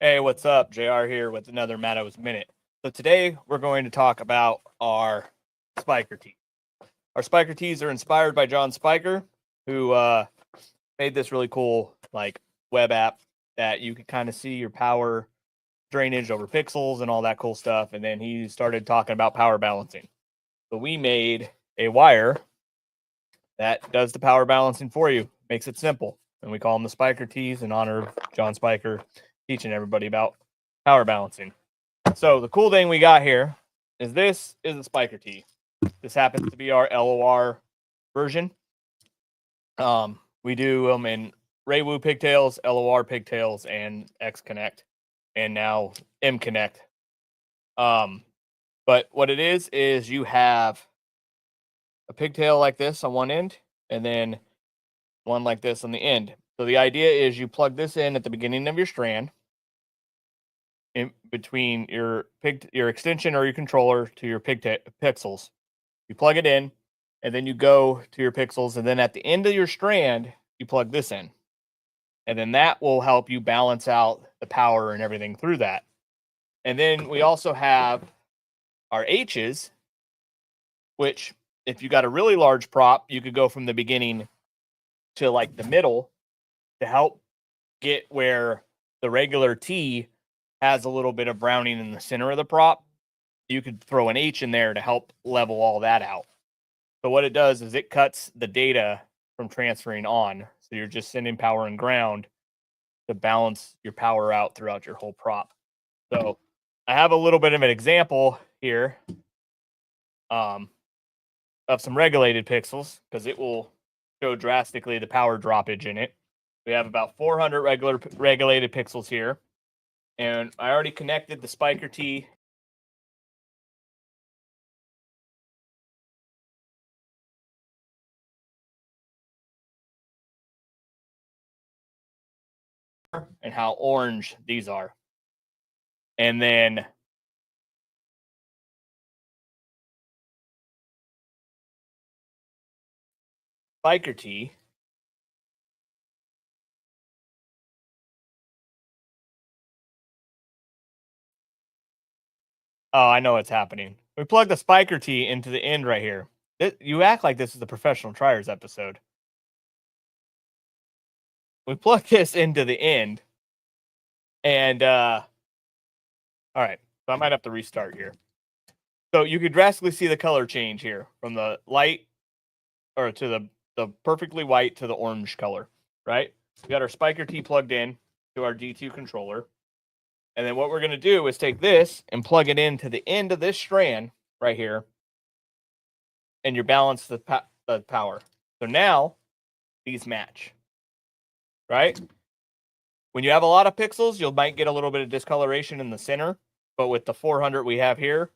Hey, what's up? JR here with another Mattos Minute. So today we're going to talk about our Spiker tees. Our Spiker tees are inspired by John Spiker, who made this really cool web app that you could kind of see your power drainage over pixels and all that cool stuff. And then he started talking about power balancing. So we made a wire that does the power balancing for you, makes it simple. And we call them the Spiker tees in honor of John Spiker teaching everybody about power balancing. So the cool thing we got here is this is a Spiker tee. This happens to be our LOR version. We do them in Raywu pigtails, LOR pigtails, and X Connect, and now M Connect. But what it is you have a pigtail like this on one end, and then one like this on the end. So the idea is you plug this in at the beginning of your strand, in between your extension or your controller to your pixels. You plug it in, and then you go to your pixels, and then at the end of your strand, you plug this in. And then that will help you balance out the power and everything through that. And then we also have our H's, which if you got a really large prop, you could go from the beginning to like the middle to help get where the regular T has a little bit of browning in the center of the prop. You could throw an H in there to help level all that out. So what it does is it cuts the data from transferring on. So you're just sending power and ground to balance your power out throughout your whole prop. So I have a little bit of an example here of some regulated pixels because it will show drastically the power droppage in it. We have about 400 regulated pixels here. And I already connected the Spiker tee and how orange these are. And then Spiker tee. Oh, I know what's happening. We plug the Spiker tee into the end right here. You act like this is a professional triers episode. We plug this into the end. And all right. So I might have to restart here. So you could drastically see the color change here from the light or to the perfectly white to the orange color, right? We got our Spiker tee plugged in to our D2 controller. And then what we're going to do is take this and plug it into the end of this strand right here. And you balance the power. So now these match, right? When you have a lot of pixels, you might get a little bit of discoloration in the center. But with the 400 we have here,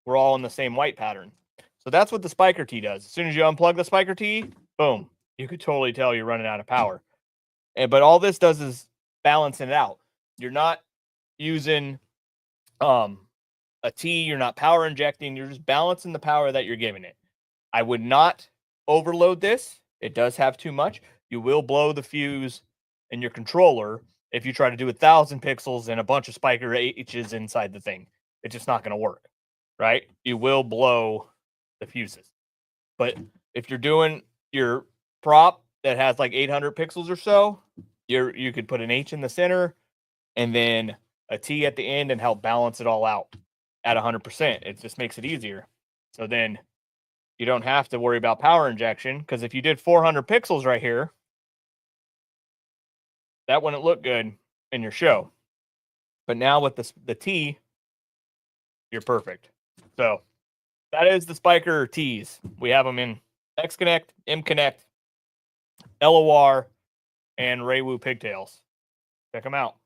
we're all in the same white pattern. So that's what the Spiker tee does. As soon as you unplug the Spiker tee, boom, you could totally tell you're running out of power. But all this does is balancing it out. You're not using a T, you're not power injecting, you're just balancing the power that you're giving it. I would not overload this. It does have too much. You will blow the fuse in your controller if you try to do 1,000 pixels and a bunch of Spiker H's inside the thing. It's just not going to work, right? You will blow the fuses. But if you're doing your prop that has like 800 pixels or so, you could put an H in the center and then a T at the end and help balance it all out at 100%. It just makes it easier. So then you don't have to worry about power injection, because if you did 400 pixels right here, that wouldn't look good in your show. But now with the T, you're perfect. So that is the Spiker tees. We have them in X Connect, M Connect, LOR, and Raywu pigtails. Check them out.